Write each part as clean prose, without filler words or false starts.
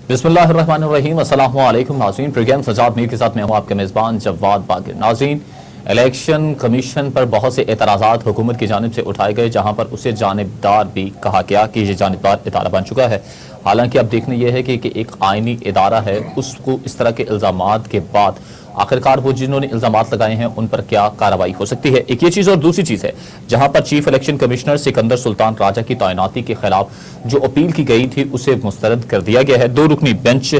बिस्मिल्लाहिर्रहमानिर्रहीम। अस्सलामु अलैकुम नाज़रीन, प्रोग्राम सजाद मीर के साथ मैं हूँ आपके मेज़बान जवाद बाक़िर। नाज़रीन, इलेक्शन कमीशन पर बहुत से एतराज़ात हुकूमत की जानिब से उठाए गए, जहाँ पर उसे जानिबदार भी कहा गया कि ये जानिबदार इदारा बन चुका है। हालांकि अब देखना यह है कि एक आइनी इदारा है, उसको इस तरह के इल्ज़ामात के बाद आखिरकार वो जिन्होंने इल्ज़ामात लगाए हैं उन पर क्या कार्रवाई हो सकती है, एक ये चीज़। और दूसरी चीज़ है, जहां पर chief election commissioner Sikandar Sultan Raja की तैनाती के खिलाफ जो अपील की गई थी उसे मुस्तरद कर दिया गया है। 2 रुकनी बेंच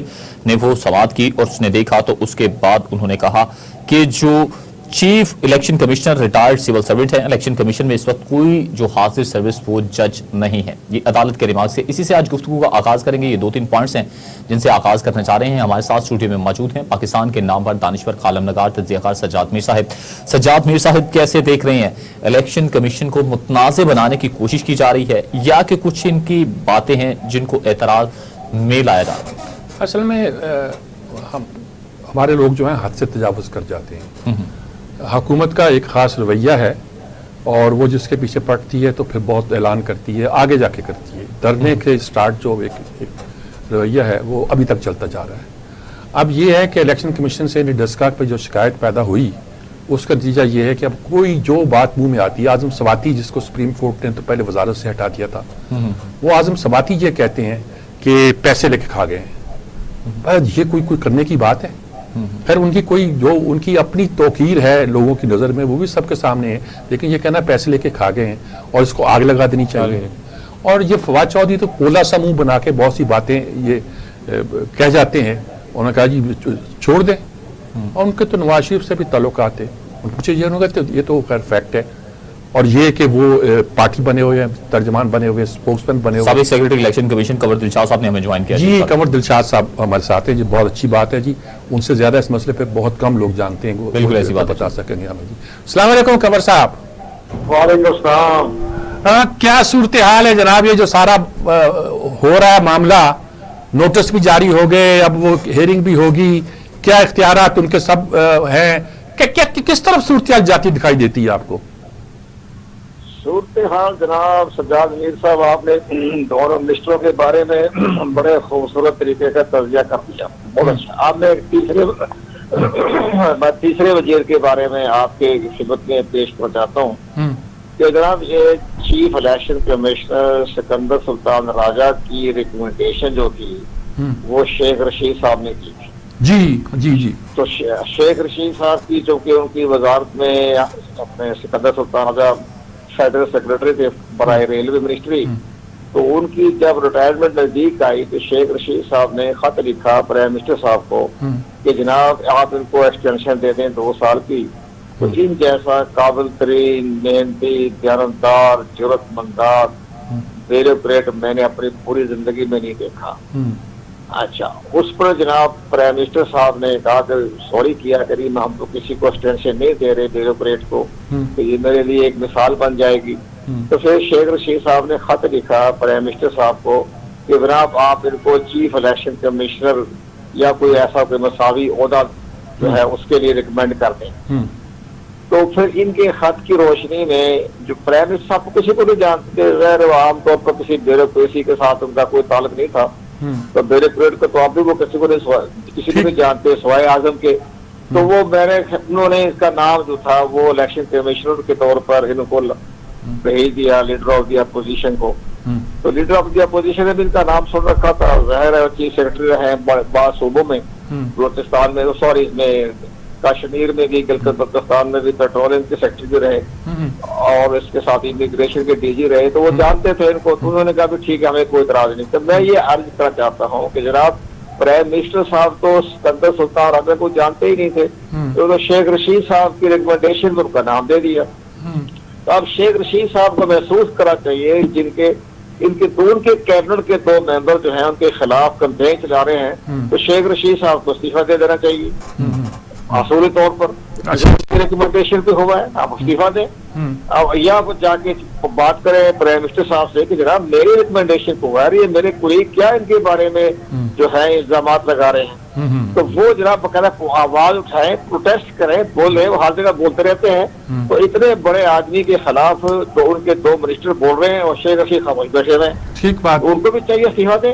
ने वो समाअत की और उसने देखा तो उसके बाद उन्होंने कहा कि जो chief election commissioner retired civil servant है, इलेक्शन कमीशन में इस वक्त कोई जो हाजिर सर्विस वो जज नहीं है। ये अदालत के रिमार्क से इसी से आज गुफ्तगू का आगाज करेंगे। ये 2-3 पॉइंट्स हैं जिनसे आगाज करना चाह रहे हैं। हमारे साथ स्टूडियो में मौजूद हैं पाकिस्तान के नामवर दानिश्वर कालम नगार तज्ज़ियाकार सज्जाद मीर साहब। सज्जाद मीर साहब, कैसे देख रहे हैं, इलेक्शन कमीशन को मुतनाज़ बनाने की कोशिश की जा रही है या कि कुछ इनकी बातें हैं जिनको एतराज में लाया जा रहा है? असल में हमारे लोग जो हैं हद से तजावुज़ कर जाते हैं। हुकूमत का एक ख़ास रवैया है और वो जिसके पीछे पड़ती है तो फिर बहुत ऐलान करती है, आगे जाके करती है। डरने के स्टार्ट जो एक रवैया है वो अभी तक चलता जा रहा है। अब ये है कि इलेक्शन कमीशन से निडस्का पे जो शिकायत पैदा हुई उसका नतीजा ये है कि अब कोई जो बात मुंह में आती है, आज़म सवाती जिसको सुप्रीम कोर्ट ने तो पहले वजारत से हटा दिया था, वो आज़म सवाती ये कहते हैं कि पैसे लेके खा गए हैं। ये कोई करने की बात है? फिर उनकी कोई जो उनकी अपनी तौकीर है लोगों की नज़र में वो भी सबके सामने है, लेकिन ये कहना पैसे लेके खा गए हैं और इसको आग लगा देनी चाहिए। और ये फवाद चौधरी तो पोला सा मुंह बना के बहुत सी बातें ये कह जाते हैं। उन्होंने कहा जी छोड़ दें, और उनके तो नवाज शरीफ से भी ताल्लुकात है। पूछे ये तो खैर फैक्ट है। और ये कि वो पार्टी बने हुए हैं, तर्जमान बने हुए, स्पोक्समैन बने हुए। साबिक secretary election commission Kanwar Dilshad साहब ने हमें ज्वाइन किया जी। कंवर दिलशाद साहब हमारे साथ हैं जी, बहुत अच्छी बात है जी। उनसे ज्यादा इस मसले पे बहुत कम लोग जानते हैं, बिल्कुल ऐसी बात बता सकेंगे हमें जी। अस्सलाम वालेकुम कंवर साहब। वालेकुम अस्सलाम। क्या सूरत हाल है जनाब? ये जो सारा हो रहा है मामला, नोटिस भी जारी हो गए, अब वो हेयरिंग भी होगी, क्या इख्तियारात उनके सब हैं, किस तरफ सूरत हाल जाती दिखाई देती है आपको? सूरत हाल जनाब सज्जाद मीर साहब, आपने दोनों मिनिस्टरों के बारे में बड़े खूबसूरत तरीके का तज़किया कर दिया, बहुत अच्छा। आप मैं तीसरे वजीर के बारे में आपके खिदमत में पेश पहुंचाता हूँ कि जनाब ये chief election commissioner Sikandar Sultan Raja की रिकमेंडेशन जो थी वो शेख रशीद साहब ने की थी। जी जी जी। तो शेख रशीद साहब की जो कि उनकी वजारत में अपने सिकंदर सुल्तान राजा फेडरल सेक्रेटरी थे बराए रेलवे मिनिस्ट्री, तो उनकी जब रिटायरमेंट नजदीक आई तो शेख रशीद साहब ने खत लिखा प्राइम मिनिस्टर साहब को कि जनाब आप इनको एक्सटेंशन दे दें 2 साल की। तो इन जैसा काबिल तरीन, मेहनती, दयानतदार, जरूरतमंदार ब्यूरोक्रेट मैंने अपनी पूरी जिंदगी में नहीं देखा। अच्छा, उस पर जनाब प्राइम मिनिस्टर साहब ने कहा कि सॉरी किया करिए, हम तो किसी को एक्सटेंशन नहीं दे रहे ब्यूरोक्रेट को, तो ये मेरे लिए एक मिसाल बन जाएगी। तो फिर शेख रशीद साहब ने खत लिखा प्राइम मिनिस्टर साहब को कि जनाब आप इनको चीफ इलेक्शन कमिश्नर या कोई ऐसा कोई मसावी ओहदा जो है उसके लिए रिकमेंड कर दें। तो फिर इनके खत की रोशनी में जो प्राइम मिनिस्टर साहब किसी को भी जानते, आमतौर पर किसी ब्यूरोक्रेसी के साथ उनका कोई ताल्लुक नहीं था, तो ब्यूरोक्रेट को तो आप भी वो किसी को नहीं जानते सिवाय आजम के। तो वो उन्होंने इसका नाम जो था वो इलेक्शन कमिश्नर के तौर पर इनको भेज दिया, लीडर ऑफ द अपोजिशन को। तो लीडर ऑफ द अपोजिशन ने भी इनका नाम सुन रखा था, जाहिर है चीफ सेक्रेटरी रहे बाद सूबों में, बलोचिस्तान में, सॉरी इसमें कश्मीर में भी, गिलगित बल्तिस्तान में भी पेट्रोलियम के सेक्रेटरी भी रहे और इसके साथ इमिग्रेशन के डीजी रहे, तो वो जानते थे इनको। तो उन्होंने कहा भी ठीक है, हमें कोई इतराज नहीं। तो मैं ये अर्ज करना चाहता हूँ कि जनाब प्राइम मिनिस्टर साहब तो सिकंदर सुल्तान राजा को जानते ही नहीं थे, तो शेख रशीद साहब की रिकमेंडेशन में उनका नाम दे दिया। तो अब शेख रशीद साहब को महसूस करना चाहिए जिनके उनके कैबिनेट के 2 मेंबर जो हैं उनके खिलाफ कंप्लेन चला रहे हैं, तो शेख रशीद साहब को इस्तीफा दे देना चाहिए असूली तौर पर। रिकमेंडेशन पे हुआ है, आप इस्तीफा दें। अब यहाँ जाके बात करें प्राइम मिनिस्टर साहब से कि जनाब मेरी रिकमेंडेशन को हुआ है, ये मेरे कुलीग क्या इनके बारे में जो है इल्जाम लगा रहे हैं, तो वो जनाब बकायदा आवाज उठाएं, प्रोटेस्ट करें, बोले, वो हर जगह बोलते रहते हैं। तो इतने बड़े आदमी के खिलाफ तो उनके 2 मिनिस्टर बोल रहे हैं और शेख रशीद खामोश बैठे हुए हैं। ठीक बात, उनको भी चाहिए इस्तीफा दें।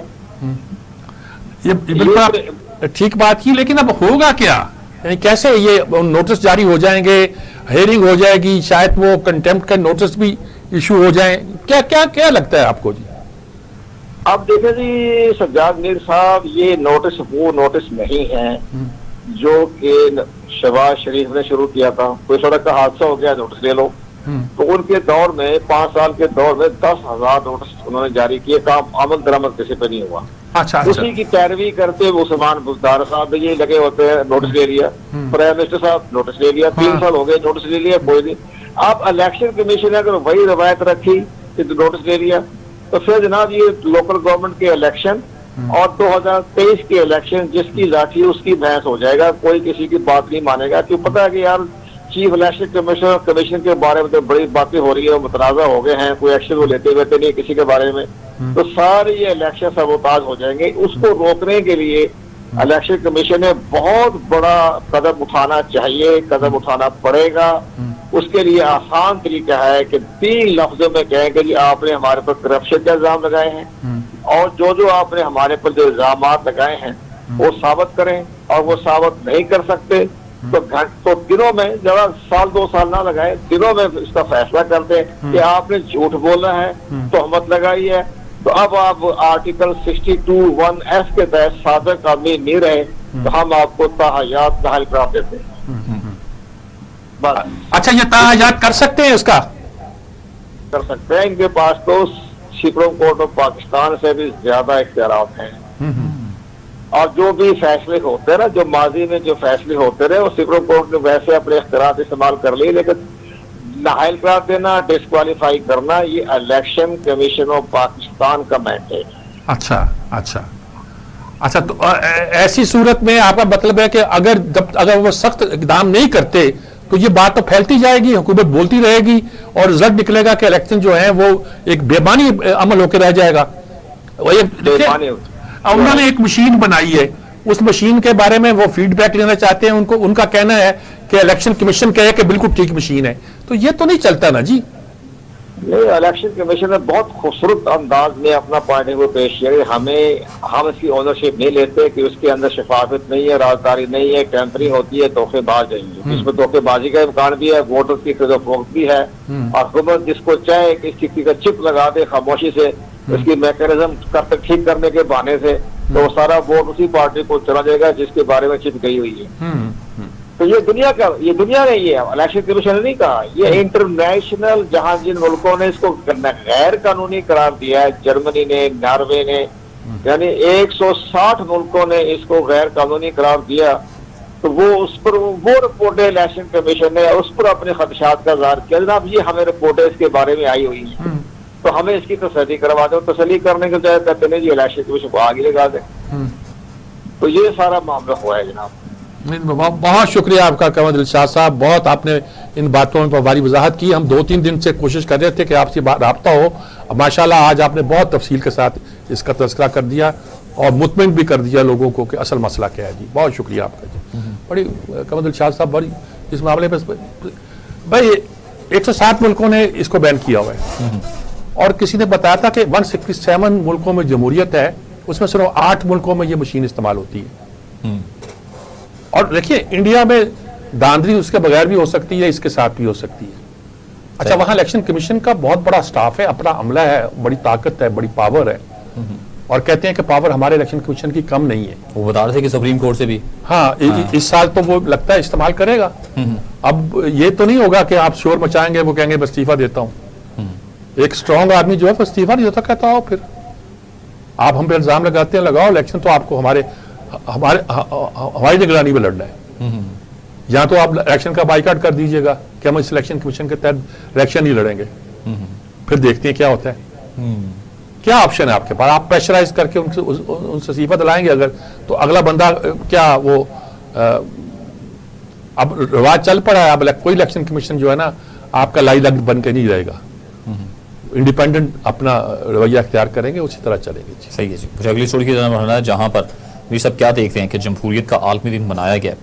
ये बिल्कुल आप ठीक बात की, लेकिन अब होगा क्या? यानी कैसे ये नोटिस जारी हो जाएंगे, हेयरिंग हो जाएगी, शायद वो कंटेम्प्ट का नोटिस भी इशू हो जाए, क्या क्या क्या लगता है आपको जी? अब देखें जी सज्जाद मीर साहब, ये नोटिस वो नोटिस नहीं है जो कि शहबाज शरीफ ने शुरू किया था। कोई सड़क का हादसा हो गया, नोटिस ले लो। तो उनके दौर में 5 साल के दौर में 10,000 नोटिस उन्होंने जारी किए, काम अमल दरामद किसी पे नहीं हुआ। अच्छा, उसी की पैरवी करते हुए उस्मान बुज़दार साहब ये लगे होते हैं, नोटिस ले लिया, प्राइम मिनिस्टर साहब नोटिस ले लिया, 3 साल हो गए नोटिस ले लिया, कोई नहीं। आप इलेक्शन कमीशन ने अगर वही रवायत रखी कि नोटिस ले लिया, तो फिर जनाब ये लोकल गवर्नमेंट के इलेक्शन और 2023 के इलेक्शन जिसकी लाठी उसकी भैंस हो जाएगा, कोई किसी की बात नहीं मानेगा। क्यों? पता है कि यार चीफ इलेक्शन कमीशन के बारे में तो बड़ी बातें हो रही है, मुतनाज़ा हो गए हैं, कोई एक्शन वो लेते हुए नहीं किसी के बारे में, तो सारे ये इलेक्शन सबोताज हो जाएंगे। उसको रोकने के लिए इलेक्शन कमीशन ने बहुत बड़ा कदम उठाना चाहिए, कदम उठाना पड़ेगा। उसके लिए आसान तरीका है कि 3 लफ्जों में कहेंगे जी आपने हमारे पर करप्शन के इल्जाम लगाए हैं और जो आपने हमारे पर जो इल्जाम लगाए हैं वो साबित करें, और वो साबित नहीं कर सकते तो दिनों में, जरा साल 2 साल ना लगाए, दिनों में इसका फैसला कर दें कि आपने झूठ बोला है, तोहमत लगाई है, तो अब आप आर्टिकल 62(1)(f) के तहत साबिक आदमी नहीं रहे तो हम आपको ताहयात बहाल करा देते हैं। बस। अच्छा, ये ताहयात कर सकते हैं, इसका कर सकते हैं। इनके पास तो सुप्रीम कोर्ट ऑफ पाकिस्तान से भी ज्यादा इख्तियारात हैं, और जो भी फैसले होते हैं ना, जो माजी में जो फैसले होते रहे, वो सुप्रीम कोर्ट ने वैसे अपने इख्तियारात इस्तेमाल कर लिए, लेकिन नाहल करार देना, डिस्क्वालीफाई करना, ये इलेक्शन कमीशन ऑफ पाकिस्तान का मैंडेट है। अच्छा अच्छा अच्छा, तो ऐसी सूरत में आपका मतलब है कि अगर वो सख्त इकदाम नहीं करते तो ये बात तो फैलती जाएगी, हुकूमत बोलती रहेगी और रिजल्ट निकलेगा कि इलेक्शन जो है वो एक बेमानी अमल होकर रह जाएगा। उन्होंने एक मशीन बनाई है, उस मशीन के बारे में वो फीडबैक लेना चाहते हैं, उनका कहना है कि इलेक्शन कमीशन कहे कि बिल्कुल ठीक मशीन है, तो ये तो नहीं चलता ना जी। नहीं, इलेक्शन कमीशन ने बहुत खूबसूरत अंदाज में अपना पॉइंट ऑफ व्यू पेश किया। हम इसकी ओनरशिप नहीं लेते कि उसके अंदर शफाफत नहीं है, राजदारी नहीं है, टेम्परिंग होती है, धोखेबाज है। इसमें धोखेबाजी का इम्कान भी है, वोटर की खरीदोफरोख्त भी है, और हुकूमत जिसको चाहे कि किसी का चिप लगा दे खामोशी से, उसकी मैकेनिज्म ठीक करने के बहाने से, तो सारा वोट उसी पार्टी को चला जाएगा जिसके बारे में चिप गई हुई है। तो ये दुनिया नहीं है, इलेक्शन कमीशन ने नहीं कहा, ये इंटरनेशनल जहां जिन मुल्कों ने इसको गैर कानूनी करार दिया है, जर्मनी ने, नॉर्वे ने, यानी 160 मुल्कों ने इसको गैर कानूनी करार दिया, तो वो उस पर वो रिपोर्टें इलेक्शन कमीशन ने उस पर अपने खदशात का इज़हार किया। जनाब ये हमें रिपोर्टें इसके बारे में आई हुई है, तो हमें इसकी तसल्ली करवा दो। तसल्ली करने के बजाय कहते नहीं जी इलेक्शन कमीशन को आगे लगा दे, तो ये सारा मामला हुआ है जनाब। बहुत शुक्रिया आपका कमर दिलशाद साहब, बहुत आपने इन बातों पर भारी वजाहत की। हम 2-3 दिन से कोशिश कर रहे थे कि आपसे राब्ता हो, माशाल्लाह आज आपने बहुत तफसील के साथ इसका तज़किरा कर दिया और मुतमिन भी कर दिया लोगों को कि असल मसला क्या है जी। बहुत शुक्रिया आपका जी। बड़ी कमर दिलशाद साहब, बड़ी इस मामले में भाई 160 मुल्कों ने इसको बैन किया हुआ है, और किसी ने बताया था कि 167 मुल्कों में जमहूरियत है, उसमें सिर्फ 8 मुल्कों में ये मशीन इस्तेमाल होती है। और देखिए इंडिया में धांधली उसके बगैर भी हो सकती है, इसके साथ भी हो सकती है। अच्छा, वहां इलेक्शन कमीशन का बहुत बड़ा स्टाफ है, अपना अमला है, बड़ी ताकत है, बड़ी पावर है, और कहते हैं कि पावर हमारे इलेक्शन कमीशन की कम नहीं है। वो बता रहे थे कि सुप्रीम कोर्ट से भी इस साल तो वो लगता है इस्तेमाल करेगा। अब ये तो नहीं होगा कि आप शोर मचाएंगे, वो कहेंगे मैं इस्तीफा देता हूं। एक स्ट्रांग आदमी जो है वो इस्तीफा नहीं देता, कहता हो फिर आप हम पे इल्जाम लगाते हैं, लगाओ, इलेक्शन तो आपको हमारी निगरानी में लड़ना है, या तो आप इलेक्शन का बाइकाट कर दीजिएगा कि हम इस इलेक्शन कमीशन के तहत इलेक्शन ही लड़ेंगे, फिर देखते हैं क्या होता है। क्या ऑप्शन है आपके पास? आप प्रेशराइज करके उनसे इस्तीफा दिलाएंगे अगर, तो अगला बंदा क्या वो अब रिवाज चल पड़ा है, अब कोई इलेक्शन कमीशन जो है ना आपका लाई लग बन के नहीं रहेगा, इंडिपेंडेंट अपना रवैया अख्तियार करेंगे, उसी तरह चलेंगे। सही है जी। मुझे अगली स्टोरी की तरफ बढ़ना है, जहां पर ये सब क्या देखते हैं कि जमहूरियत का आलमी दिन मनाया गया।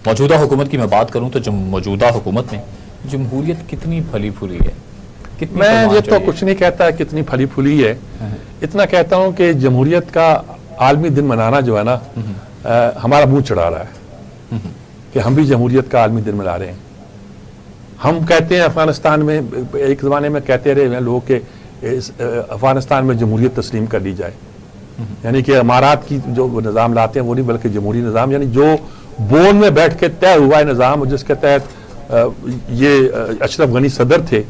मौजूदा हुकूमत की मैं बात करूं तो मौजूदा हुकूमत में जमहूरियत कितनी फली फूली है, मैं ये तो कुछ नहीं कहता कितनी फली फूली है, इतना कहता हूं कि जमहूरियत का عالمی دن منانا جو ہے نا ہمارا منہ چڑھا رہا ہے کہ ہم بھی جمہوریت کا عالمی دن منا رہے ہیں. ہم کہتے ہیں افغانستان میں ایک زمانے میں کہتے رہے ہیں لوگ کہ افغانستان میں جمہوریت تسلیم کر لی جائے, یعنی کہ امارات کی جو نظام لاتے ہیں وہ نہیں بلکہ جمہوری نظام, یعنی جو بون میں بیٹھ کے طے ہوا ہے نظام جس کے تحت یہ اشرف غنی صدر تھے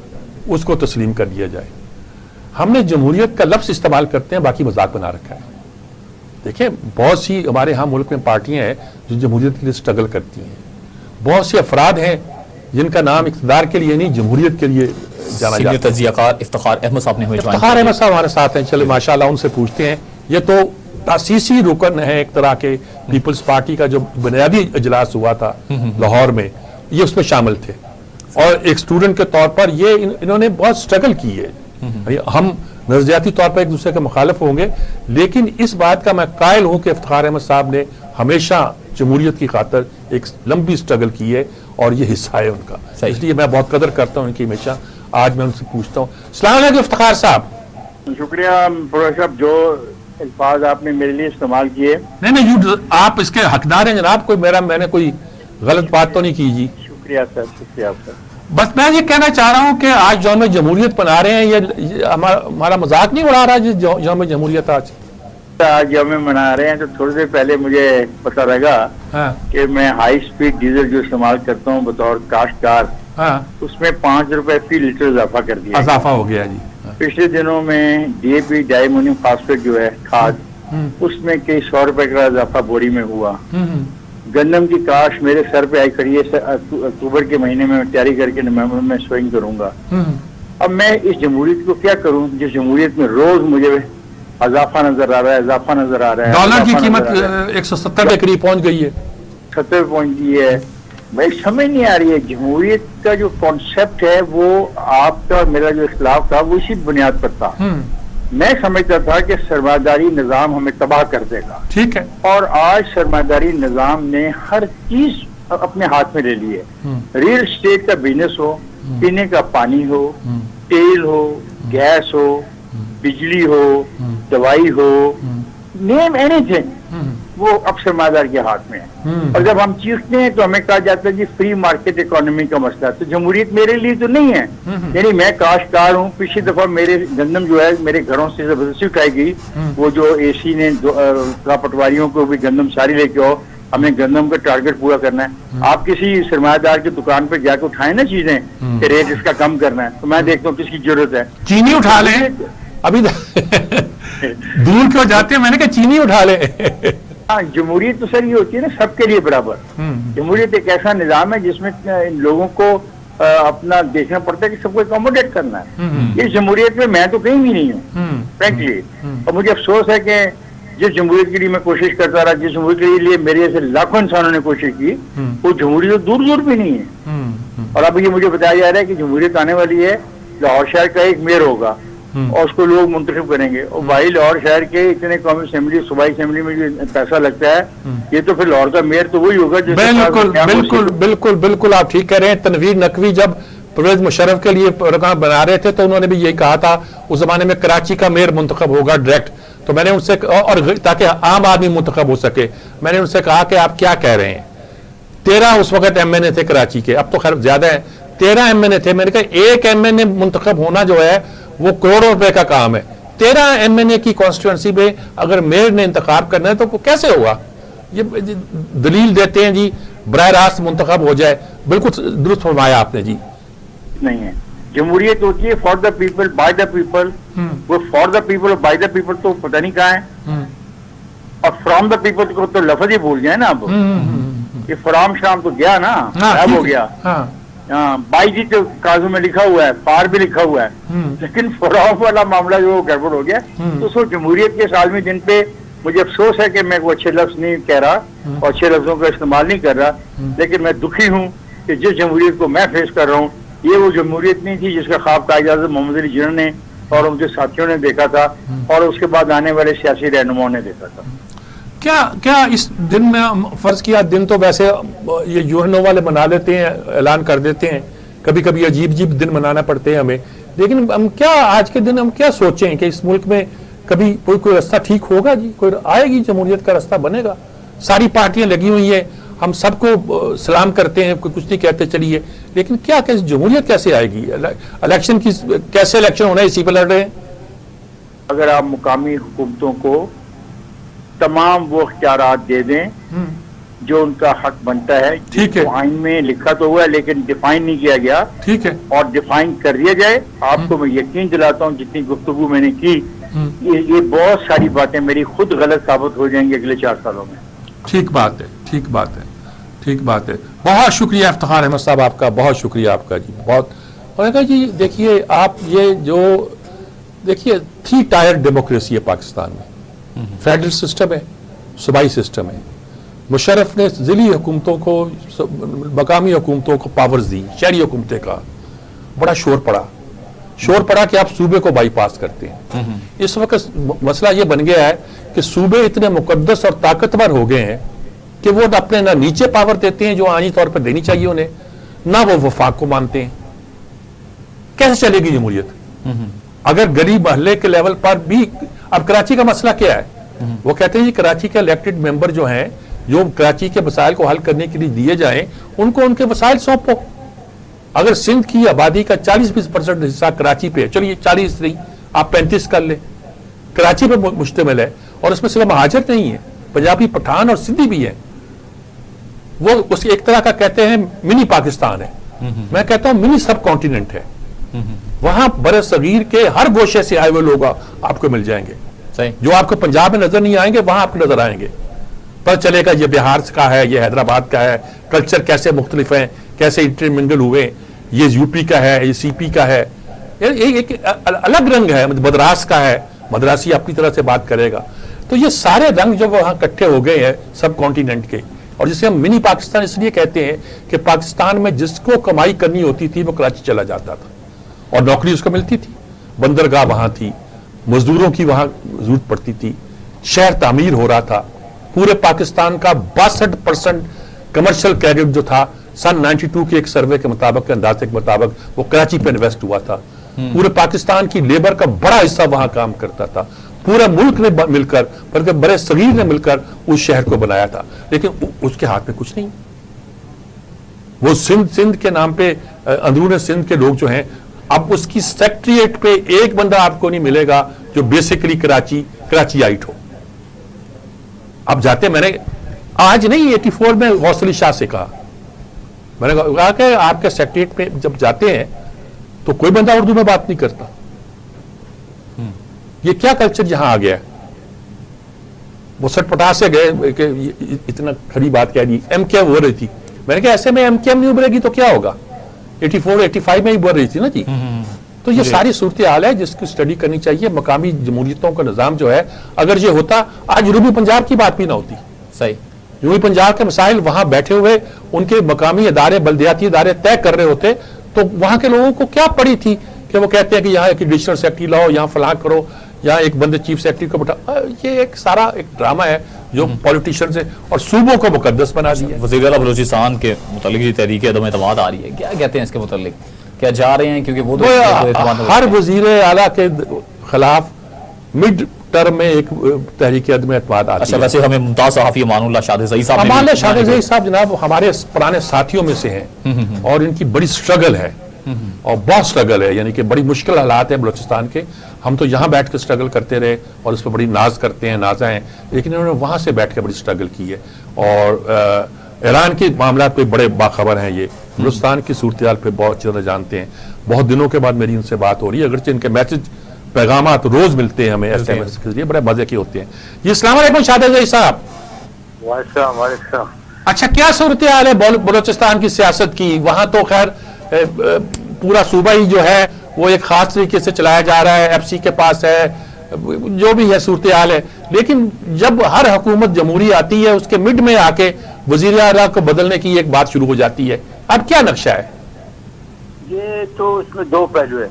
اس کو تسلیم کر دیا جائے. ہم نے جمہوریت کا لفظ استعمال کرتے ہیں, باقی مذاق بنا رکھا ہے. دیکھیں بہت سی ہمارے ہاں ملک میں پارٹیاں ہیں جو جمہوریت کے لیے سٹرگل کرتی ہیں, بہت سے افراد ہیں جن کا نام اقتدار کے لیے نہیں جمہوریت کے لیے جانا سینئر جاتا ہے. تجزیہ کار افتخار احمد صاحب نے ہمیں جوائن افتخار احمد صاحب ہمارے ساتھ ہیں, چلے ماشاءاللہ ان سے پوچھتے ہیں. یہ تو تاسیسی رکن ہے ایک طرح کے پیپلز پارٹی کا جو بنیادی اجلاس ہوا تھا لاہور میں, یہ اس میں شامل تھے اور ایک سٹوڈنٹ کے طور پر یہ انہوں نے بہت سٹرگل کی ہے. ہم نظریاتی طور پر ایک دوسرے کے مخالف ہوں گے, لیکن اس بات کا میں قائل ہوں کہ افتخار احمد صاحب نے ہمیشہ جمہوریت کی خاطر ایک لمبی سٹرگل کی ہے اور یہ حصہ ہے ان کا, اس لیے میں بہت قدر کرتا ہوں ان کی ہمیشہ. آج میں ان سے پوچھتا ہوں. السلام علیکم افتخار صاحب. شکریہ پروفیسر صاحب, جو الفاظ آپ نے میرے لیے استعمال کیے. نہیں آپ اس کے حقدار ہیں جناب, میں نے کوئی غلط بات تو نہیں کی جی. شکریہ سر, شکریہ سر. بس میں یہ کہنا چاہ رہا ہوں کہ آج یوم جمہوریت منا رہے ہیں, یہ ہمارا مذاق نہیں اڑا رہا جی یوم جمہوریت آج یوم منا رہے ہیں تو تھوڑی دیر پہلے مجھے پتہ لگا کہ میں ہائی سپیڈ ڈیزل جو استعمال کرتا ہوں بطور کاشتکار, اس میں 5 روپے فی لیٹر اضافہ کر دیا, اضافہ ہو گیا جی. پچھلے دنوں میں D A P dye امونیم phosphate جو ہے کھاد, اس میں کئی 100 روپے کا اضافہ بوری میں ہوا. گندم کی کاش میرے سر پہ آئی کھڑی ہے, اکتوبر کے مہینے میں تیاری کر کے نومبر میں سوئنگ کروں گا. اب میں اس جمہوریت کو کیا کروں جس جمہوریت میں روز مجھے اضافہ نظر آ رہا ہے, اضافہ نظر آ رہا ہے. ڈالر کی قیمت 170 کے قریب پہنچ گئی ہے, 70 پہنچ گئی ہے. میں سمجھ نہیں آ رہی ہے جمہوریت کا جو کانسیپٹ ہے وہ آپ کا اور میرا جو اختلاف تھا وہ اسی بنیاد پر تھا. میں سمجھتا تھا کہ سرمایہ نظام ہمیں تباہ کر دے گا, ٹھیک ہے, اور آج سرمایہ نظام نے ہر چیز اپنے ہاتھ میں لے لی ہے. ریل اسٹیٹ کا بزنس ہو, پینے کا پانی ہو, تیل ہو, گیس ہو, بجلی ہو, دوائی ہو, نیم اینی تھنگ, وہ اب سرمایہ کے ہاتھ میں ہے. اور جب ہم چیختے ہیں تو ہمیں کہا جاتا ہے جی فری مارکیٹ اکانومی کا مسئلہ. تو جمہوریت میرے لیے تو نہیں ہے, یعنی میں کاشتکار ہوں. پچھلی دفعہ میرے گندم جو ہے میرے گھروں سے زبردستی اٹھائی گئی, وہ جو اے سی نے پٹواریوں کو بھی گندم ساری لے کے آؤ, ہمیں گندم کا ٹارگٹ پورا کرنا ہے. آپ کسی سرمایہ دار کی دکان پہ جا کے اٹھائیں نا چیزیں کہ ریٹ اس کا کم کرنا ہے, تو میں دیکھتا ہوں کس کی ضرورت ہے. چینی اٹھا لیں, ابھی دور کیوں جاتے ہیں, میں نے کہا چینی اٹھا لیں. ہاں, جمہوریت تو سر یہ ہوتی ہے نا سب کے لیے برابر. جمہوریت ایک ایسا نظام ہے جس میں ان لوگوں کو اپنا دیکھنا پڑتا ہے کہ سب کو اکوموڈیٹ کرنا ہے. اس جمہوریت میں تو کہیں بھی نہیں ہوں فرینکلی, اور مجھے افسوس ہے کہ جس جمہوریت کے لیے میں کوشش کرتا رہا, جس جمہوریت کے لیے میرے جیسے لاکھوں انسانوں نے کوشش کی, وہ جمہوریت دور دور بھی نہیں ہے. اور اب یہ مجھے بتایا جا رہا ہے کہ جمہوریت آنے والی ہے, لاہور شہر کا ایک میئر ہوگا اور اس کو لوگ منتخب کریں گے. اور بھائی لاہور شہر کے اتنے قومی اسمبلی صوبائی اسمبلی میں جو پیسہ لگتا ہے, یہ تو پھر لاہور کا میئر تو وہی ہوگا. بالکل بالکل بالکل بالکل آپ ٹھیک کہہ رہے ہیں. تنویر نقوی جب پرویز مشرف کے لیے پروگرام بنا رہے تھے تو انہوں نے بھی یہی کہا تھا اس زمانے میں کراچی کا میئر منتخب ہوگا ڈائریکٹ. تو میں نے ان سے, اور تاکہ عام آدمی منتخب ہو سکے, میں نے ان سے کہا کہ آپ کیا کہہ رہے ہیں. 13 اس وقت ایم این اے تھے کراچی کے, اب تو خیر زیادہ ہیں, 13 ایم این اے تھے. میں نے کہا ایک ایم این اے منتخب ہونا جو ہے وہ کروڑوں روپے کا کام ہے. 13 ایم این اے کی کانسٹیٹوئنسی میں اگر میئر نے انتخاب کرنا ہے تو کیسے ہوگا؟ یہ دلیل دیتے ہیں جی براہ راست منتخب ہو جائے. بالکل درست فرمایا آپ نے جی. نہیں ہے, جمہوریت ہوتی ہے for the people by the people. وہ فار دا پیپل اور بائی دا پیپل تو پتہ نہیں کہاں ہے, اور فرام دا پیپل کو تو لفظ ہی بھول گئے نا. اب یہ فرام شام تو گیا نا, غائب ہو گیا. بائی جی تو کاغذوں میں لکھا ہوا ہے, پار بھی لکھا ہوا ہے, لیکن فرام والا معاملہ جو گڑبڑ ہو گیا. تو سو جمہوریت کے عالمی دن پہ مجھے افسوس ہے کہ میں وہ اچھے لفظ نہیں کہہ رہا اور اچھے لفظوں کا استعمال نہیں کر رہا, لیکن میں دکھی ہوں کہ جس جمہوریت کو میں فیس کر رہا ہوں یہ وہ جمہوریت نہیں تھی جس کا خواب قائد اعظم محمد علی جناح نے اور ان کے ساتھیوں نے دیکھا تھا, اور اس کے بعد آنے والے سیاسی رہنماؤں نے دیکھا تھا. کیا اس دن میں فرض کیا, دن تو ویسے یہ یوہنو والے منا لیتے ہیں, اعلان کر دیتے ہیں, کبھی کبھی عجیب عجیب دن منانا پڑتے ہیں ہمیں, لیکن ہم کیا آج کے دن ہم کیا سوچیں کہ اس ملک میں कभी कोई रास्ता ठीक होगा जी? कोई आएगी जमहूरियत का रास्ता बनेगा? सारी पार्टियां लगी हुई है, हम सबको सलाम करते हैं, कोई कुछ नहीं कहते चलिए, लेकिन क्या कैसे जमहूरियत कैसे आएगी? इलेक्शन की कैसे इलेक्शन होना है, इसी पर लड़ रहे हैं। अगर आप मुकामी हुकूमतों को तमाम वो इख्तियारात दे दें जो उनका हक बनता है, ठीक है, तो आइन में लिखा तो हुआ है लेकिन डिफाइन नहीं किया गया, ठीक है, और डिफाइन कर दिया जाए। आपको मैं यकीन दिलाता हूँ जितनी गुफ्तगू मैंने की, ये बहुत सारी बातें मेरी खुद गलत साबित हो जाएंगी अगले 4 सालों में। ठीक बात है, ठीक बात है, ठीक बात है। बहुत शुक्रिया इफ्तिखार अहमद साहब आपका, बहुत शुक्रिया आपका जी, बहुत। और जी देखिए आप ये जो देखिए 3 टायर डेमोक्रेसी है पाकिस्तान में, फेडरल सिस्टम है, सूबाई सिस्टम है। मुशर्रफ ने ज़िली हुकूमतों को, मकामी हुकूमतों को पावर्स दी, शहरी हुकूमतें का बड़ा शोर पड़ा कि आप सूबे को बाईपास करते हैं। इस वक्त मसला ये बन गया है कि सूबे इतने मुकद्दस और ताकतवर हो गए हैं कि वो अपने ना नीचे पावर देते हैं जो आईनी तौर पर देनी चाहिए उन्हें, ना वो वफाक को मानते हैं। कैसे चलेगी जमहूरियत अगर गली मोहल्ले के लेवल पर भी? अब कराची का मसला क्या है? वो कहते हैं कराची के इलेक्टेड मेंबर जो हैं, जो कराची के मसाइल को हल करने के लिए दिए जाएं, उनको उनके वसाइल सौंपो। अगर सिंध की आबादी का 40-20% हिस्सा कराची पे है, चलिए 40 नहीं, आप 35 कर ले, कराची पे मुश्तमिल है, और उसमें सिर्फ महाजर नहीं है, पंजाबी, पठान और सिंधी भी है। वो उसके एक तरह का कहते हैं मिनी पाकिस्तान है। मैं कहता हूं मिनी सब कॉन्टिनेंट है। वहां बड़े सगीर के हर गोशे से आए हुए लोग आपको मिल जाएंगे। सही। जो आपको पंजाब में नजर नहीं आएंगे वहां आपको नजर आएंगे। पता चलेगा ये बिहार का है, ये हैदराबाद का है, कल्चर कैसे मुख्तलिफ है, कैसे इंटरमिंगल हुए, ये यूपी का है, ये सीपी का है, एक अलग रंग है, मद्रास का है, मद्रासी अपनी तरह से बात करेगा। तो ये सारे रंग जो वहां इकट्ठे हो गए हैं सब कॉन्टिनेंट के, और जिसे हम मिनी पाकिस्तान इसलिए कहते हैं कि पाकिस्तान में जिसको कमाई करनी होती थी वो कराची चला जाता था और नौकरी उसको मिलती थी, बंदरगाह वहां थी, मजदूरों की वहां जरूरत पड़ती थी, शहर तामीर हो रहा था। पूरे पाकिस्तान का 62% कमर्शियल क्रेडिट जो था सन 92 के एक सर्वे के मुताबिक, के अंदाजे के मुताबिक, वो कराची पे इन्वेस्ट हुआ था। पूरे पाकिस्तान की लेबर का बड़ा हिस्सा वहां काम करता था। पूरे मुल्क ने मिलकर, बल्कि बड़े सगीर ने मिलकर उस शहर को बनाया था, लेकिन उसके हाथ में कुछ नहीं। वो सिंध के नाम पे अंदरून सिंध के लोग जो हैं, अब उसकी सेक्रेटरीट पे एक बंदा आपको नहीं मिलेगा जो बेसिकली कराचीआइट हो। अब जाते, मैंने आज नहीं 84 में गौस अली शाह से कहा, मैंने कहा कि आपके सेक्रेटरीट पे जब जाते हैं तो कोई बंदा उर्दू में बात नहीं करता। ये क्या कल्चर यहां आ गया? वो सटपटा से गए कि इतना खड़ी बात कह दी, एमकेएम हो रही थी। मैंने कहा ऐसे में एमकेएम नहीं उभरेगी तो क्या होगा? 84-85 में ही बढ़ रही थी ना जी। तो ये सारी सूरत हाल है जिसकी स्टडी करनी चाहिए। मकामी जमहूरियतों का निज़ाम जो है, अगर ये होता, आज जनूबी पंजाब की बात भी ना होती। सही। जनूबी पंजाब के मसाइल वहां बैठे हुए उनके मकामी इदारे, बल्दियाती इदारे तय कर रहे होते, तो वहां के लोगों को क्या पड़ी थी कि वो कहते हैं कि यहाँ एक एडिशनल सेक्रेटरी लाओ, यहाँ फलां करो, यहाँ एक बंदे चीफ सेक्रेटरी को बैठा। ये एक सारा एक ड्रामा है जो पॉलिटिशियन से और सूबों को मुकद्दस बना दिया। वज़ीर आला बलूचिस्तान के मुतालिक जी तहरीक अदम एतमाद आ रही है, क्या कहते हैं इसके मुतालिक? क्या जा रहे हैं? क्योंकि वो हर वज़ीर आला के खिलाफ मिड टर्म में एक तहरीक अदम एतमाद आती है। अच्छा, वैसे हमें मुमताज सहाफ़ी अमानुल्लाह शादिज़ई साहब, शादिज़ई साहब जनाब हमारे पुराने साथियों में से हैं, और इनकी बड़ी स्ट्रगल है, और बहुत स्ट्रगल है, यानी कि बड़ी मुश्किल हालात है बलूचिस्तान के। हम तो यहाँ बैठ के स्ट्रगल करते रहे और उस पर बड़ी नाज करते हैं, नाजा हैं, लेकिन इन्होंने वहाँ से बैठ के बड़ी स्ट्रगल की है। और ईरान के मामला पे बड़े बाखबर हैं ये, बलूचिस्तान की सूरत हाल पे बहुत ज़्यादा जानते हैं। बहुत दिनों के बाद मेरी उनसे बात हो रही है, अगरचे इनके मैसेज पैगामात रोज मिलते हैं हमें SMS के जरिए, बड़े मजे के होते हैं। जी अस्सलाम वालेकुम शादिज़ई साहब। वालेकुम। अच्छा, क्या सूरत हाल है बलूचिस्तान की सियासत की? वहाँ तो खैर पूरा सूबा ही जो है वो एक खास तरीके से चलाया जा रहा है, FC के पास है, जो भी है सूरत हाल है, लेकिन जब हर हुकूमत जमहूरी आती है उसके मिड में आके वज़ीर आला को बदलने की एक बात शुरू हो जाती है। अब क्या नक्शा है? ये तो इसमें 2 पहलू है।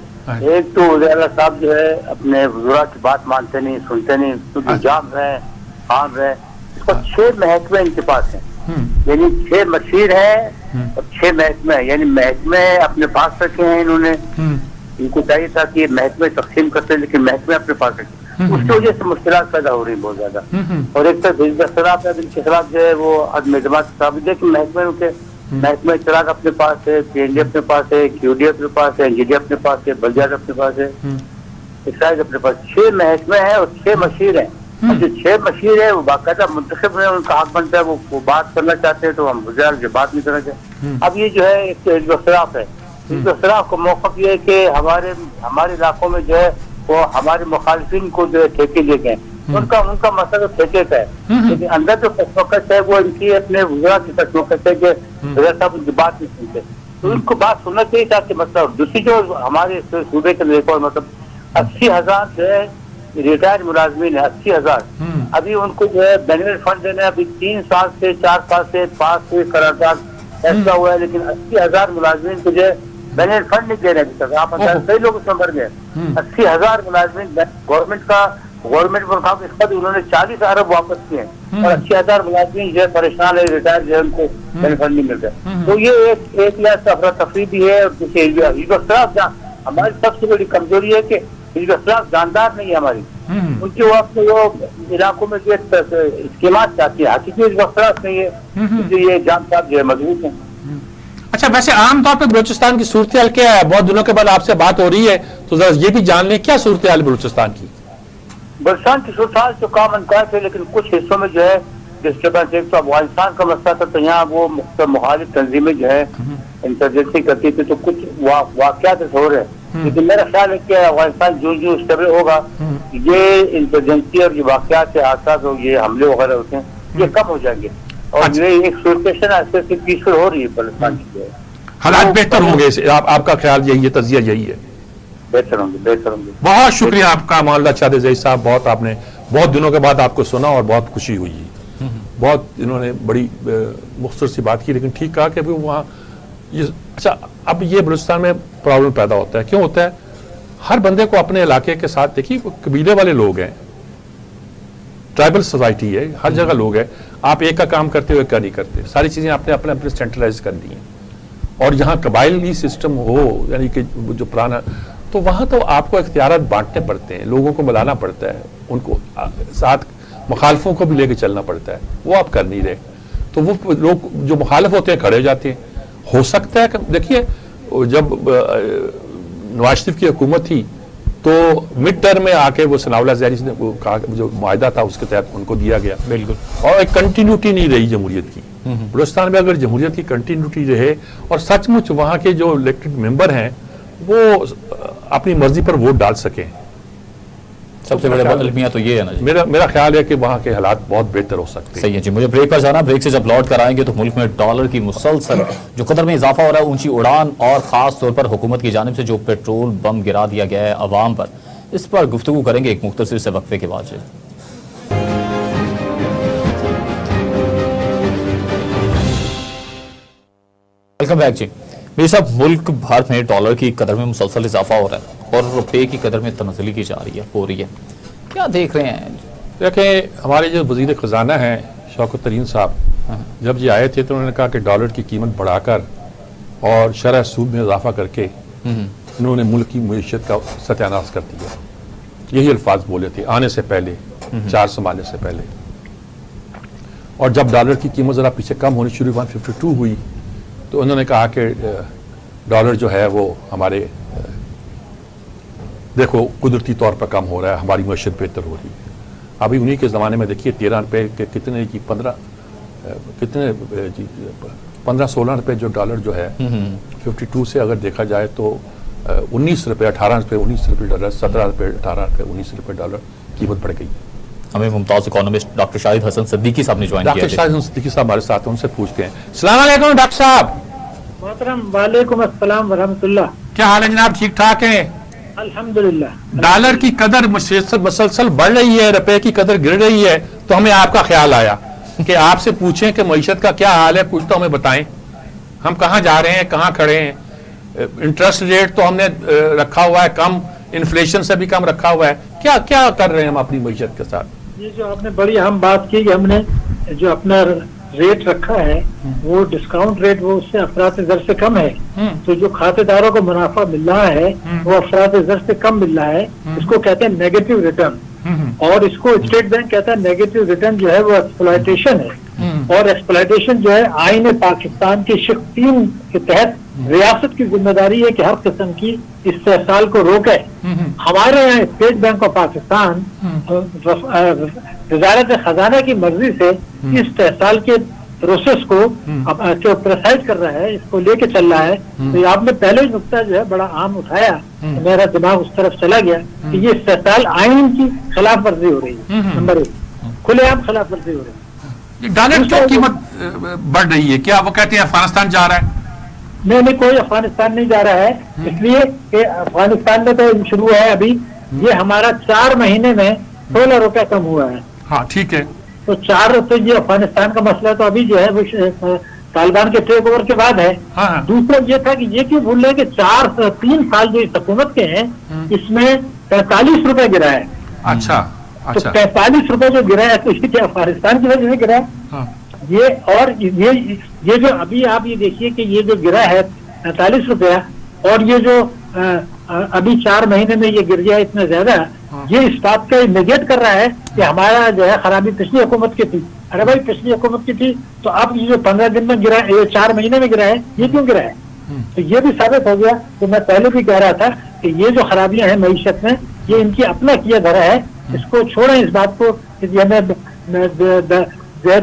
एक तो वज़ीर आला साहब जो है अपने वज़रा की बात मानते नहीं, सुनते नहीं, क्योंकि जाम है, आम है। इसको 6 महकमे इनके पास है, यानी 6 मशीर है और 6 महकमे, यानी महकमे अपने पास रखे हैं इन्होंने। इनको चाहिए था कि महकमे तकसीम करते, लेकिन महकमे अपने पास रखे। اس کی وجہ سے مشکلات پیدا ہو رہی ہیں بہت زیادہ. اور ایک طرف بجلی اختلاف ہے، ان کے خلاف جو ہے وہ عدم اعتماد ثابت ہے کہ محکمہ چراغ اپنے پاس ہے، پی این ڈی اپنے پاس ہے، کیو ڈی اپنے پاس ہے، این جی ڈی اپنے پاس ہے، بلدیات اپنے پاس ہے، ایکسائز اپنے پاس. 6 محکمے ہیں اور 6 مشیر ہیں. جو 6 مشیر ہے وہ باقاعدہ منتخب ہیں، ان کا حق بنتا ہے وہ بات کرنا چاہتے ہیں تو ہم وزیر جو بات نہیں کرنا چاہتے. اب یہ جو ہے ایک حزب اختلاف ہے. حزب اختلاف کا موقف یہ ہے کہ ہمارے علاقوں میں جو ہے وہ ہمارے مخالفین کو جو ہے ٹھیکے لے گئے. ان کا مسئلہ ٹھیکے کا ہے، لیکن اندر جو کشمکش ہے وہ ان کی اپنے وزراء کی کشمکش ہے کہ وزیر صاحب ان کی بات نہیں سنتے. تو ان کو بات سننا چاہیے تاکہ مطلب دوسری جو ہمارے صوبے کے ریکارڈ مطلب 80,000 جو ہے ریٹائر ملازمین ہیں. 80,000 ابھی ان کو جو ہے بینیفٹ فنڈ دینا ہے. ابھی 3 سال سے 4 سال سے پاس ہوئے قرارداد ایسا ہوا ہے، لیکن 80,000 ملازمین کو جو ہے بینیفٹ فنڈ نہیں دے رہے ابھی تک. آپ کئی لوگ اس میں مر گئے. 80,000 ملازمین گورنمنٹ پر کہا اس کا بھی انہوں نے 40 ارب واپس کیے ہیں اور 80,000 ملازمین جو ہے پریشان ہے، ریٹائر جو ہے ان کو بینیفٹ فنڈ نہیں مل رہا. تو یہ ایک لحاظ سے افراتفری بھی ہے. اور حزب اختلاف ہماری سب سے بڑی کمزوری ہے کہ حزب اختلاف جاندار نہیں ہے ہماری. ان کے وقت وہ علاقوں میں جو اسکیمات چاہتی ہے، حقیقی حزب اختلاف نہیں ہے، یہ جاندار جو ہے مضبوط ہیں. اچھا، ویسے عام طور پہ بلوچستان کی صورتحال کیا ہے؟ بہت دنوں کے بعد آپ سے بات ہو رہی ہے تو ذرا یہ بھی جان لیں کیا صورتحال بلوچستان کی؟ بلوچستان کی صورتحال تو کام انکار ہے، لیکن کچھ حصوں میں جو ہے ڈسٹربنس. ایک تو افغانستان کا مسئلہ تھا تو یہاں وہ مخالف تنظیمیں جو ہے انسرجنسی کرتی تھی تو کچھ واقعات ہو رہے ہیں. لیکن میرا خیال ہے کہ افغانستان جو اسٹیبل ہوگا یہ انسرجنسی اور یہ واقعات حادثات اور یہ حملے وغیرہ ہوتے ہیں یہ کم ہو جائیں گے. اور یہ ایک سچویشن ایسے پیسفل ہو رہی ہے بلوچستان کی. حالات بہتر ہوں گے، آپ کا خیال یہی ہے، تجزیہ یہی ہے؟ بہتر ہوں گے. بہت شکریہ آپ کا مولانا چادر زئی صاحب. بہت آپ نے بہت دنوں کے بعد آپ کو سنا اور بہت خوشی ہوئی. بہت انہوں نے بڑی مختصر سی بات کی لیکن ٹھیک کہا کہ وہاں اچھا اب یہ بلوچستان میں پرابلم پیدا ہوتا ہے. کیوں ہوتا ہے؟ ہر بندے کو اپنے علاقے کے ساتھ دیکھیے قبیلے والے لوگ ہیں، ٹرائبل سوسائٹی ہے، ہر جگہ لوگ ہیں. آپ ایک کا کام کرتے ہوئے کیا نہیں کرتے، ساری چیزیں آپ نے اپنے سینٹرلائز کر دی ہیں. اور جہاں قبائلی سسٹم ہو یعنی کہ جو پرانا تو وہاں تو آپ کو اختیارات بانٹنے پڑتے ہیں، لوگوں کو ملانا پڑتا ہے، ان کو ساتھ مخالفوں کو بھی لے کے چلنا پڑتا ہے. وہ آپ کر نہیں رہے تو وہ لوگ جو مخالف ہوتے ہیں کھڑے ہو جاتے ہیں. ہو سکتا ہے کہ دیکھیے جب نواز شریف کی حکومت تھی تو مڈ ٹرم میں آ کے وہ ثناء اللہ زہری نے کہا کہ جو معاہدہ تھا اس کے تحت ان کو دیا گیا. بالکل. اور ایک کنٹینیوٹی نہیں رہی جمہوریت کی. بلوچستان میں اگر جمہوریت کی کنٹینیوٹی رہے اور سچ مچ وہاں کے جو الیکٹڈ ممبر ہیں وہ اپنی مرضی پر ووٹ ڈال سکیں، سب سے بڑے المیہ تو یہ ہے نا جی. میرا خیال ہے کہ وہاں کے حالات بہت بہتر ہو سکتے ہیں. صحیح ہے جی. مجھے بریک پر جانا. بریک سے جب لوٹ کر آئیں گے تو ملک میں ڈالر کی مسلسل جو قدر میں اضافہ ہو رہا ہے، اونچی اڑان اور خاص طور پر حکومت کی جانب سے جو پیٹرول بم گرا دیا گیا ہے عوام پر، اس پر گفتگو کریں گے ایک مختصر سے وقفے کے بعد. ویلکم بیک جی. میرے صاحب ملک بھر میں ڈالر کی قدر میں مسلسل اضافہ ہو رہا ہے اور روپے کی قدر میں تنزلی کی جا رہی ہے، ہو رہی ہے. کیا دیکھ رہے ہیں؟ دیکھیں ہمارے جو وزیر خزانہ ہیں شوکت ترین صاحب جب یہ آئے تھے تو انہوں نے کہا کہ ڈالر کی قیمت بڑھا کر اور شرح سود میں اضافہ کر کے انہوں نے ملک کی معیشت کا ستیاناش کر دیا. یہی الفاظ بولے تھے آنے سے پہلے، 4 سنبھالنے سے پہلے. اور جب ڈالر کی قیمت ذرا پیچھے کم ہونی شروع 152 ہوئی تو انہوں نے کہا کہ ڈالر جو ہے وہ ہمارے دیکھو قدرتی طور پر کم ہو رہا ہے، ہماری معیشت بہتر ہو رہی ہے. ابھی انہی کے زمانے میں دیکھیے 13 روپے کے کتنے کی 15-16 روپے جو ڈالر جو ہے 52 سے اگر دیکھا جائے تو 19 روپے 18 روپے 19 روپے ڈالر 17 روپے 18 روپے 19 روپے ڈالر قیمت بڑھ گئی. ہمیں ممتاز اکانومسٹ ڈاکٹر شاہد حسن صدیقی صاحب نے جوائن کیا. ڈاکٹر شاہد حسن صدیقی صاحب ہمارے ساتھ ہیں، ان سے پوچھتے ہیں. السلام علیکم ڈاکٹر صاحب. محترم وعلیکم السلام ورحمۃ اللہ. کیا حال ہے جناب؟ ٹھیک ٹھاک ہیں الحمدللہ. ڈالر کی قدر مسلسل بڑھ رہی ہے، روپے کی قدر گر رہی ہے تو ہمیں آپ کا خیال آیا کہ آپ سے پوچھیں کہ معیشت کا کیا حال ہے. کچھ تو ہمیں بتائیں، ہم کہاں جا رہے ہیں، کہاں کھڑے ہیں. انٹرسٹ ریٹ تو ہم نے رکھا ہوا ہے کم، انفلیشن سے بھی کم رکھا ہوا ہے. کیا کیا کر رہے ہیں ہم اپنی معیشت کے ساتھ؟ یہ جو آپ نے بڑی اہم بات کی کہ ہم نے جو اپنا ریٹ رکھا ہے وہ ڈسکاؤنٹ ریٹ وہ اس سے افراط زر سے کم ہے. تو جو کھاتے داروں کو منافع مل رہا ہے وہ افراط زر سے کم مل رہا ہے. اس کو کہتے ہیں نیگیٹو ریٹرن. اور اس کو اسٹیٹ بینک کہتا ہے نیگیٹو ریٹرن جو ہے وہ ایکسپلائٹیشن ہے, اور ایکسپلائٹیشن جو ہے آئین پاکستان کے شق 3 کے تحت ریاست کی ذمہ داری ہے کہ ہر قسم کی استحصال کو روکے. ہمارے یہاں اسٹیٹ بینک آف پاکستان وزارت خزانہ کی مرضی سے اس استحصال کے پروسیس کو پرسائڈ کر رہا ہے, اس کو لے کے چل رہا ہے. تو آپ نے پہلے ہی نقطہ جو ہے بڑا عام اٹھایا, میرا دماغ اس طرف چلا گیا کہ یہ استحصال آئین کی خلاف ورزی ہو رہی ہے. نمبر 1, کھلے عام خلاف ورزی ہو رہی ہے. ڈالر کی قیمت بڑھ رہی ہے, کیا وہ کہتے ہیں افغانستان جا رہا ہے؟ نہیں, کوئی افغانستان نہیں جا رہا ہے, اس لیے کہ افغانستان میں تو شروع ہے ابھی, یہ ہمارا 4 مہینے میں 16 روپے کم ہوا ہے. ہاں ٹھیک ہے, تو یہ افغانستان کا مسئلہ تو ابھی جو ہے وہ طالبان کے ٹیک اوور کے بعد ہے. دوسرا یہ تھا کہ یہ کیوں بھول رہے کہ 3 سال جو اس حکومت کے ہیں اس میں 45 روپے گرا ہے. اچھا, تو 45 روپے جو گرا ہے تو اس کی افغانستان کی وجہ سے گرا ہے یہ. اور یہ جو ابھی آپ یہ دیکھیے کہ یہ جو گرا ہے 45 روپیہ, اور یہ جو ابھی 4 مہینے میں یہ گر گیا اتنا زیادہ, یہ اس بات کا نیگیٹ کر رہا ہے کہ ہمارا جو ہے خرابی پچھلی حکومت کی تھی. ارے بھائی پچھلی حکومت کی تھی تو اب یہ جو 15 دن میں گرا ہے, یہ 4 مہینے میں گرا ہے, یہ کیوں گرا ہے؟ تو یہ بھی ثابت ہو گیا کہ میں پہلے بھی کہہ رہا تھا کہ یہ جو خرابیاں ہیں معیشت میں یہ ان کی اپنا کیا دھرا ہے. اس کو چھوڑیں, اس بات کو کہ ہمیں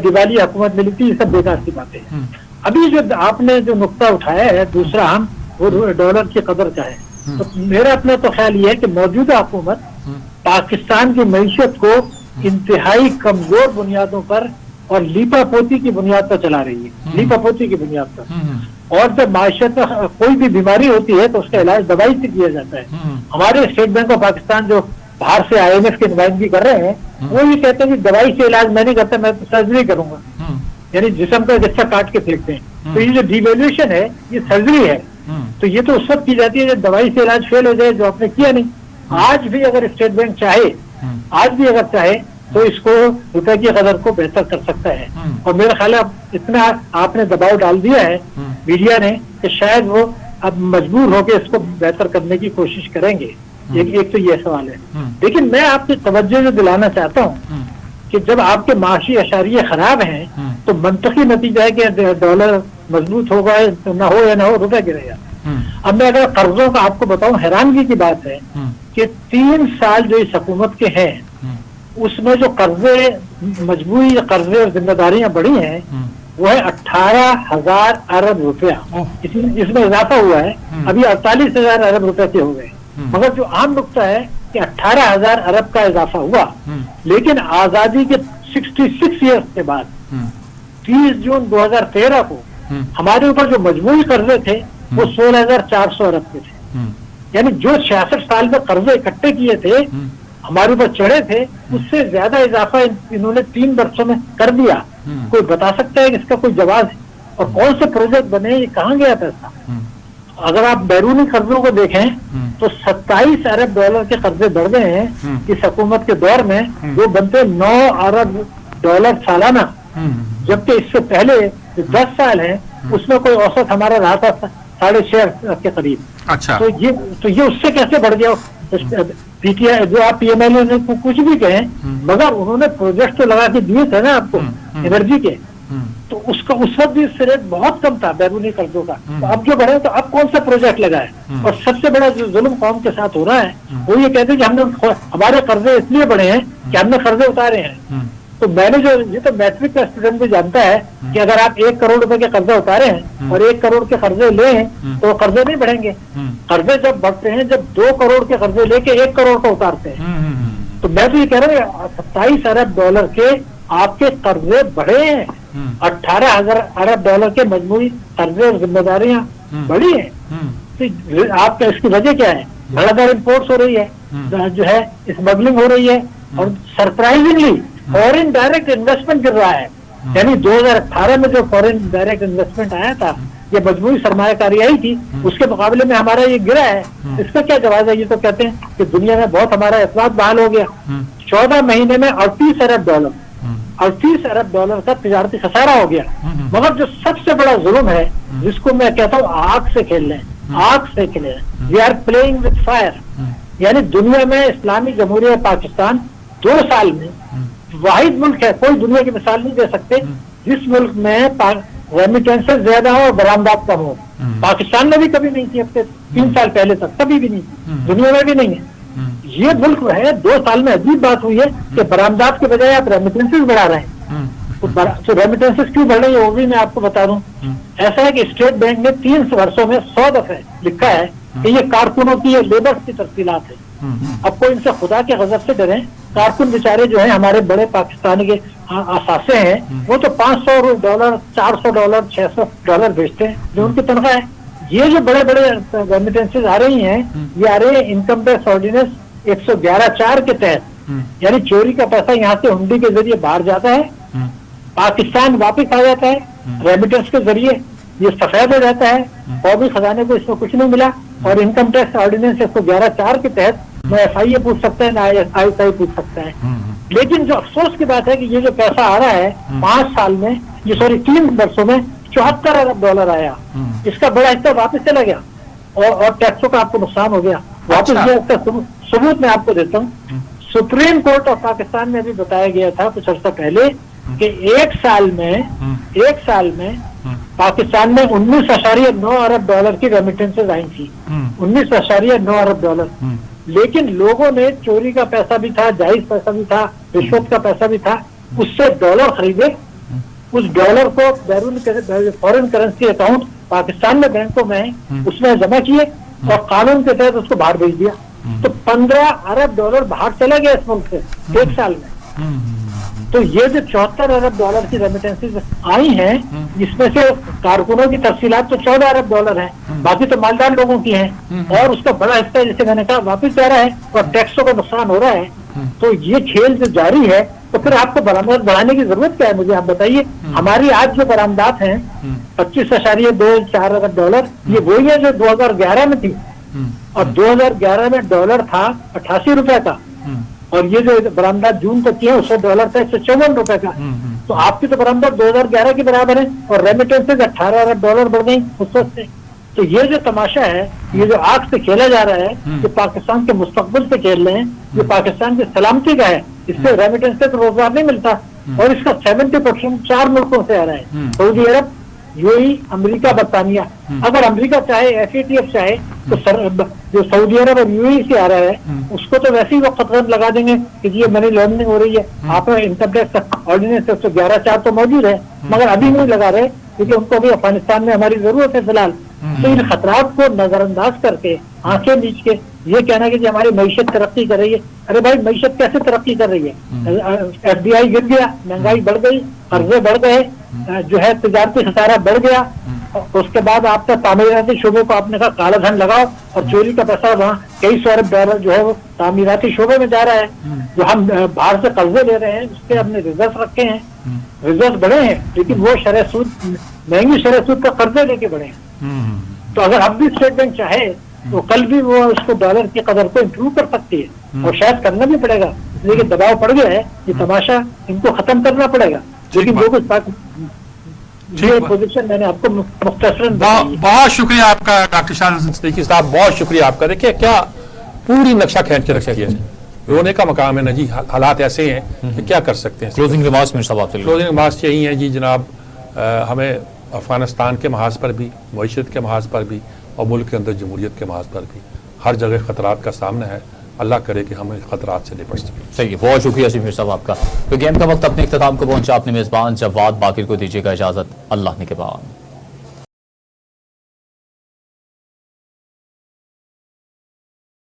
دیوالی حکومت ملی تھی, یہ سب بیکار کی باتیں ہیں. ابھی جو آپ نے جو نقطہ اٹھایا ہے دوسرا ہم وہ ڈالر کی قدر کا ہے. تو میرا اپنا تو خیال یہ ہے کہ موجودہ حکومت پاکستان کی معیشت کو انتہائی کمزور بنیادوں پر اور لیپا پوتی کی بنیاد پر چلا رہی ہے, لیپا پوتی کی بنیاد پر. اور جب معیشت میں کوئی بھی بیماری ہوتی ہے تو اس کا علاج دوائی سے کیا جاتا ہے. ہمارے اسٹیٹ بینک آف پاکستان جو باہر سے IMF کی نمائندگی کر رہے ہیں وہ یہ کہتے ہیں کہ دوائی سے علاج میں نہیں کرتا, میں سرجری کروں گا, یعنی جسم کا حصہ کاٹ کے پھینکتے ہیں. تو یہ جو ڈیویلیوشن ہے یہ سرجری ہے. تو یہ تو اس وقت کی جاتی ہے جب دوائی سے علاج فیل ہو جائے, جو آپ نے کیا نہیں. آج بھی اگر اسٹیٹ بینک چاہے تو اس کو روپے کی قدر کو بہتر کر سکتا ہے. اور میرا خیال ہے اتنا آپ نے دباؤ ڈال دیا ہے میڈیا نے کہ شاید وہ اب مجبور ہو کے اس کو بہتر کرنے کی کوشش کریں گے. ایک تو یہ سوال ہے. لیکن میں آپ کی توجہ جو دلانا چاہتا ہوں کہ جب آپ کے معاشی اشاریے خراب ہیں تو منطقی نتیجہ ہے کہ ڈالر مضبوط ہوگا, نہ ہو یا نہ ہو روپے گرے گا. اب میں اگر قرضوں کا آپ کو بتاؤں, حیرانگی کی بات ہے کہ 3 سال جو اس حکومت کے ہیں اس میں جو قرضے, مجموعی قرضے اور ذمہ داریاں بڑھی ہیں وہ ہے 18,000 ارب روپیہ. اس میں اضافہ ہوا ہے, ابھی 48,000 ارب روپے کے ہو گئے. مگر جو عام نقطہ ہے کہ 18,000 ارب کا اضافہ ہوا, لیکن آزادی کے 66 ایئرس کے بعد 30 جون 2013 کو ہمارے اوپر جو مجموعی قرضے تھے وہ 16,400 ارب کے تھے. یعنی جو 66 سال میں قرضے اکٹھے کیے تھے ہمارے اوپر چڑھے تھے, اس سے زیادہ اضافہ انہوں نے 3 برسوں میں کر دیا. کوئی بتا سکتا ہے کہ اس کا کوئی جواز ہے؟ اور کون سے پروجیکٹ بنے, یہ کہاں گیا پیسہ؟ اگر آپ بیرونی قرضوں کو دیکھیں تو 27 ارب ڈالر کے قرضے بڑھ گئے ہیں اس حکومت کے دور میں, وہ بنتے 9 ارب ڈالر سالانہ, جبکہ اس سے پہلے جو 10 سال ہیں اس میں کوئی اوسط ہمارا رہا تھا 6.5 کے قریب. اچھا, تو یہ اس سے کیسے بڑھ گیا؟ پی ٹی آئی جو آپ پی ایم ایل اے نے کچھ بھی کہیں مگر انہوں نے پروجیکٹ تو لگا کے دیے تھے نا آپ کو انرجی کے, تو اس وقت بھی اس ریٹ بہت کم تھا بیرونی قرضوں کا. تو اب جو بڑھے تو اب کون سا پروجیکٹ لگا ہے؟ اور سب سے بڑا جو ظلم قوم کے ساتھ ہو رہا ہے وہ یہ کہتے ہیں کہ ہم نے ہمارے قرضے اس لیے بڑھے ہیں کہ ہم نے قرضے اتارے ہیں. تو میں نے یہ تو میٹرک کا اسٹوڈنٹ بھی جانتا ہے کہ اگر آپ 1 کروڑ روپے کے قرضے اتارے ہیں اور 1 کروڑ کے قرضے لے ہیں تو قرضے نہیں بڑھیں گے. قرضے جب بڑھتے ہیں جب 2 کروڑ کے قرضے لے کے 1 کروڑ کو اتارتے ہیں. تو میں تو یہ کہہ رہا ہوں 27 ارب ڈالر کے آپ کے قرضے بڑھے ہیں, 18,000 ارب ڈالر کے مجموعی قرضے اور ذمہ داریاں بڑھی ہیں. تو آپ کا اس کی وجہ کیا ہے؟ دھڑ امپورٹس ہو رہی ہے, جو ہے اسمگلنگ ہو رہی ہے, اور سرپرائزنگلی فورن ڈائریکٹ انویسٹمنٹ گر رہا ہے. یعنی 2018 میں جو فورن ڈائریکٹ انویسٹمنٹ آیا تھا, یہ مجموعی سرمایہ کاری آئی تھی, اس کے مقابلے میں ہمارا یہ گرا ہے. اس کا کیا جواز ہے؟ یہ تو کہتے ہیں کہ دنیا میں بہت ہمارا اعتماد بحال ہو گیا. 14 مہینے میں 38 ارب ڈالر کا تجارتی خسارہ ہو گیا. مگر جو سب سے بڑا ظلم ہے جس کو میں کہتا ہوں آگ سے کھیل رہے ہیں, آگ سے کھیل رہے ہیں, we are playing with fire. یعنی دنیا میں اسلامی جمہوریہ پاکستان 2 साल में वाहिद मुल्क है, कोई दुनिया की मिसाल नहीं दे सकते जिस मुल्क में रेमिटेंसेस ज्यादा हो और बरामदात कम हो। पाकिस्तान में भी कभी नहीं थी, अब से 3 साल पहले तक कभी भी नहीं थी, दुनिया में भी नहीं है। ये मुल्क है 2 साल में अजीब बात हुई है कि बरामदात के बजाय आप रेमिटेंसेस बढ़ा रहे हैं। तो रेमिटेंसेस क्यों बढ़ रही है वो भी मैं आपको बता दूं। ऐसा है कि स्टेट बैंक ने 3 वर्षों में 100 दफे लिखा है कि ये कारकुनों की, ये लेबर्स की तफसीलात है। अब कोई इनसे खुदा के गजब से डरे। कारकुन बेचारे जो है हमारे बड़े पाकिस्तान के असासे हैं, वो तो $500, $400, $600 भेजते हैं जो उनकी तनख्वाह है। ये जो बड़े बड़े रेमिटेंसेज आ रही हैं, ये आ रहे हैं इनकम टैक्स ऑर्डिनेंस 111(4) के तहत, यानी चोरी का पैसा यहाँ से हुंडी के जरिए बाहर जाता है, पाकिस्तान वापस आ जाता है रेमिटेंस के जरिए, ये सफेद हो जाता है, कौमी खजाने को इसमें कुछ नहीं मिला। और इनकम टैक्स ऑर्डिनेंस 111(4) के तहत न FIA पूछ सकता है, न ISI पूछ सकता है। लेकिन जो अफसोस की बात है कि ये जो पैसा आ रहा है 5 साल में, ये 3 वर्षों में $74 अरब आया, इसका बड़ा हिस्सा वापस चला गया और टैक्सों का आपको नुकसान हो गया वापस गया। इसका सबूत मैं आपको देता हूँ। सुप्रीम कोर्ट ऑफ पाकिस्तान में भी बताया गया था कुछ अर्सा पहले कि एक साल में पाकिस्तान में $19.9 अरब की रेमिटेंसेज आई थी, $19.9 अरब। लेकिन लोगों ने चोरी का पैसा भी था, जायज पैसा भी था, रिश्वत का पैसा भी था, उससे डॉलर खरीदे, उस डॉलर को बैरून फॉरेन करेंसी अकाउंट पाकिस्तान में बैंकों में उसमें जमा किए और कानून के तहत उसको बाहर भेज दिया। तो $15 अरब बाहर चला गया इस मुल्क से एक साल में। तो ये जो $74 अरब की रेमिटेंसेज आई हैं, इसमें से कारकुनों की तफसीलात तो $14 अरब हैं, बाकी तो मालदार लोगों की हैं, और उसका बड़ा हिस्सा जैसे मैंने कहा वापस जा रहा है और टैक्सों का नुकसान हो रहा है। तो ये खेल जो जारी है, तो फिर आपको बरामदात बढ़ाने की जरूरत क्या है, मुझे आप बताइए। हमारी आज जो बरामदात हैं $25.24 अरब, ये वही है जो 2011 में थी, और 2011 में डॉलर था $88 का, और ये जो बरामदात जून तक की है उससे डॉलर था $154 का। तो आपकी तो बरामदात 2011 के बराबर है और रेमिटेंसेज $18 अरब बढ़ गई उस वक्त से। तो ये जो तमाशा है, ये जो आग से खेला जा रहा है, ये पाकिस्तान के मुस्तकबिल से खेल रहे हैं, ये पाकिस्तान की सलामती का है। इससे रेमिटेंस से तो रोजगार नहीं मिलता, और इसका 70% 4 मुल्कों से आ रहा है, सऊदी अरब, यूएई, अमेरिका, बरतानिया। अगर अमेरिका चाहे, FATF चाहे, तो जो सऊदी अरब और यूएई से आ रहा है उसको तो वैसे ही वो खतरन लगा देंगे कि ये मनी लॉन्ड्रिंग हो रही है। आप इनकम टैक्स ऑर्डिनेंस 111(4) तो मौजूद है, मगर अभी नहीं लगा रहे क्योंकि उनको भी अफगानिस्तान में हमारी जरूरत है फिलहाल। तो इन खतरात को नजरअंदाज करके, आंखें मीच के ये कहना कि हमारी मईशत तरक्की कर रही है, अरे भाई मईशत कैसे तरक्की कर रही है? FDI गिर गया, महंगाई बढ़ गई, कर्जे बढ़ गए, जो है तजारती खसारा बढ़ गया, उसके बाद आपका तामीराती शोबे को आपने कहा काला धन लगाओ, और चोरी का पैसा वहाँ कई $100 अरब जो है वो तामीराती शोबे में जा रहा है। जो हम बाहर से कर्जे ले रहे हैं उसके हमने रिजर्व रखे हैं, रिजर्व बढ़े हैं, लेकिन वो शरह सूद, महंगी शरह सूद का कर्जे लेके बढ़े हैं। तो अगर अब भी स्टेट बैंक चाहे तो कल भी वो उसको डॉलर की कदर को इम्प्रूव कर सकती है, और शायद करना भी पड़ेगा, इसलिए दबाव पड़ गया है, ये तमाशा इनको खत्म करना पड़ेगा। लेकिन जो कुछ ये पोजीशन मैंने आपको मुख्तसरन बहुत शुक्रिया आपका डॉक्टर शाह सिद्दीकी साहब, बहुत शुक्रिया आपका। देखिए क्या पूरी नक्शा खींच के रखा है, रोने का मकाम है ना जी, हालात ऐसे हैं कि क्या कर सकते हैं। क्लोजिंग रिमार्क्स में क्लोजिंग रिमार्क्स यही है जी जनाब, हमें अफगानिस्तान के महाज पर भी, मईशत के महाज पर भी, और मुल्क के अंदर जमहूरियत के महाज पर भी हर जगह खतरात का सामना है। अल्लाह करे कि हम इन खतरात से निपट सकें। सही है, बहुत शुक्रिया असीम साहब आपका। तो गेम का वक्त अपने इख्तिताम को पहुंचा, अपने मेज़बान जवाद बाकिर को दीजिएगा इजाज़त, अल्लाह ने के बाद।